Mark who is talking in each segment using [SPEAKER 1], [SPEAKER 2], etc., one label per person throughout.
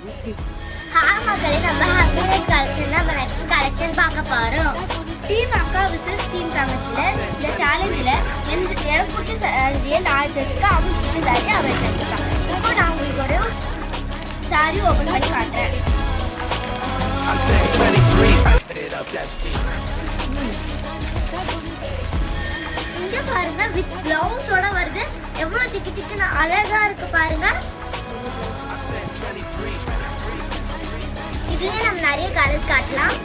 [SPEAKER 1] Hi மக்களே, நம்ம happiness collection நம்ம நெக்ஸ்ட் கலெக்ஷன் பார்க்க போறோம்.
[SPEAKER 2] டீம் அக்கா விசஸ் டீம் தங்கச்சில இந்த சேலஞ்சில் எனக்கு பிடிச்ச சாரியை நான் தெரிஞ்சுக்கேன், அவங்க பிடிச்ச சாரியை அவன் தெரிஞ்சுக்கான். இப்போ நான் உங்களுக்கு ஒரு சாரி ஓப்பன் பண்ணி காட்டுறேன்.
[SPEAKER 1] இங்க பாருங்க, வித் பிளவுஸோட வருது. எவ்வளவு சிக்கு சிக்குன்னு அழகா இருக்கு பாருங்க. இதுலயே நம்ம நிறைய கலர்ஸ் காட்டலாம்.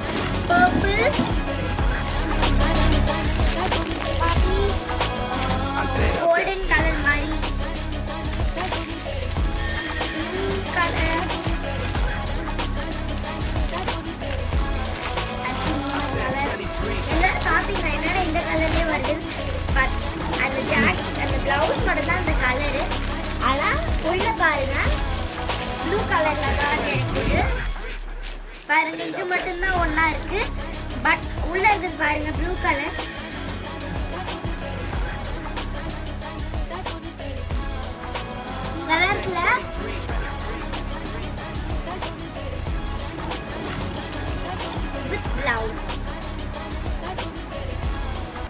[SPEAKER 1] பர்பிள், கோல்டன் கலர் மாதிரி, கலர், எல்லாரும் பாத்தீங்கன்னா என்னடா இந்த கலர்லயே வருது. பட் அந்த ஜாக்கெட் அந்த பிளவுஸ் மட்டும் தான் அந்த கலரு. ஆனா உள்ள பாருங்க ப்ளூ கலர்ல தான் இருக்குது பாருங்க. இது மட்டும்தான் ஒன்னா இருக்கு. பட் உள்ள இருக்கு பாருங்க ப்ளூ கலர். நல்லா இருக்குல்ல? With blouse.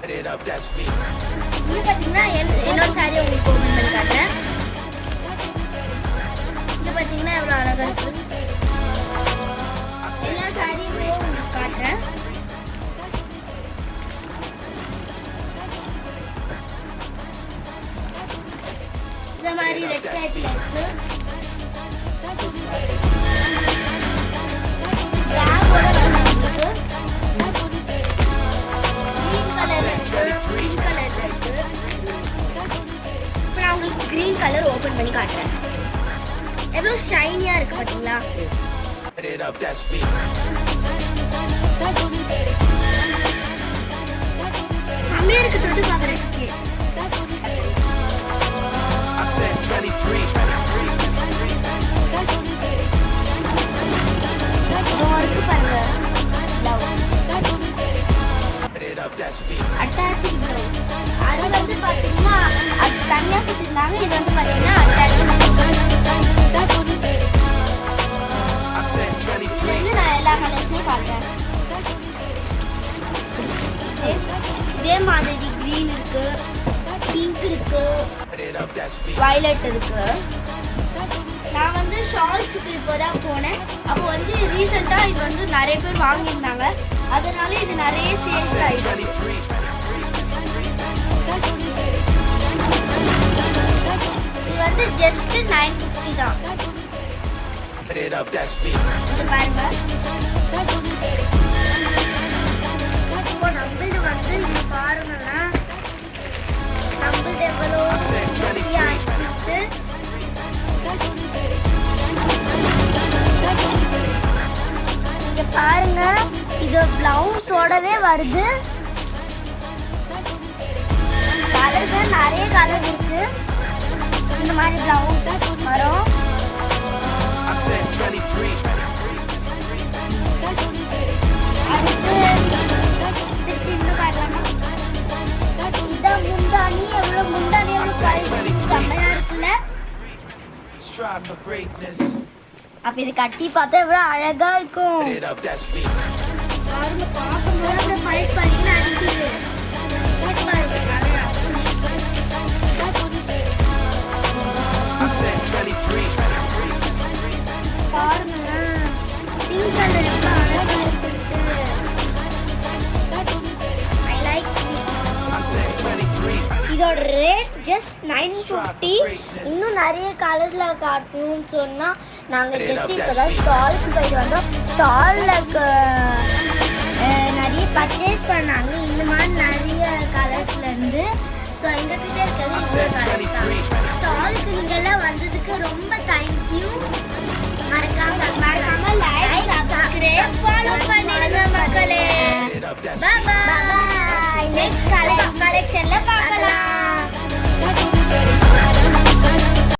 [SPEAKER 2] இது பார்த்தீங்கன்னா என்னோட சாரி உங்களுக்கு ஓப்பன் பண்ணி காட்டுறேன். இது பார்த்தீங்கன்னா எவ்வளோ அழகாக இருக்கு. எல்லா சாரியுமே உங்களுக்கு காட்டுறேன். இந்த மாதிரி ரெட் டைப்ல இருக்கு. பேக்கோட இருக்கு. கிரீன் கலர் ஓபன் பண்ணி காட்டுறேன். எவ்வளவு ஷைனியா இருக்கு பாத்தீங்களா? செம்மையா இருக்கு தொட்டு பாக்குறதுக்கு. இருக்கு பாருங்க. Attach blouse. அது வந்து பாத்தீங்கன்னா அது தனியா கொடுத்துருந்தாங்க. இது வந்து பாத்தீங்கன்னா அட்டாச்சு. நான் எல்லா கலர்ஸுமே காட்டுறேன். இதே மாதிரி கிரீன் இருக்கு, பிங்க் இருக்கு, வயலட் இருக்கு. நான் வந்து ஷால்ஸுக்கு இப்போதான் போனேன். அப்போ வந்து ரீசெண்டா இது வந்து நிறைய பேர் வாங்கியிருந்தாங்க. அதனால இது நிறைய சேல்ஸ் ஆயிடுச்சு. இது வந்து ஜஸ்ட் 950 தான். இது பாருங்க. இப்போ நம்மளது வந்து இது பாருங்கன்னா நம்மளது எவ்வளோ ஆகிட்டு இங்க பாருங்க. இது பிளவுஸோடவே வருது. கலர்ஸ் நிறைய கலர்ஸ் இருக்கு. இந்த மாதிரி பிளவுஸ் வரும். அடுத்து இன்னும் காட்டலாமா? இதான் முந்தானி. எவ்வளவு முந்தானி செம்மையா இருக்குல்ல? அப்ப இது கட்டி பார்த்தா எவ்வளவு அழகா இருக்கும். பாருங்க, பார்க்கும்போது அப்படியே ஃபைட் பண்ணி அடிக்குது. பாருங்க, பிங்க் கலர் எவ்வளவு அழகா இருக்கு. I like. இதோட ரேட் ஜஸ்ட் 950. இன்னும் நிறைய கலர்ஸ்ல காட்டணும்னு சொன்னா நாங்க ஜஸ்ட் இப்பதான் ஸ்டாலுக்கு போயிட்டு வந்தோம். ஸ்டால்ல நிறைய பர்ச்சேஸ் பண்ணாங்க இந்த மாதிரி நிறைய கலர்ஸ்ல இருந்து. ஸோ எங்ககிட்ட இருக்கிறது இந்த கலர்ஸ் தான். ஸ்டாலுக்கு நீங்கெல்லாம் வந்ததுக்கு ரொம்ப தேங்க்யூ. மறக்காம லைக், சப்ஸ்கிரைப், ஃபாலோ பண்ணிடுங்க மக்களே. By by. நெக்ஸ்ட் கலெக்ஷன்ல பார்க்கலாம்.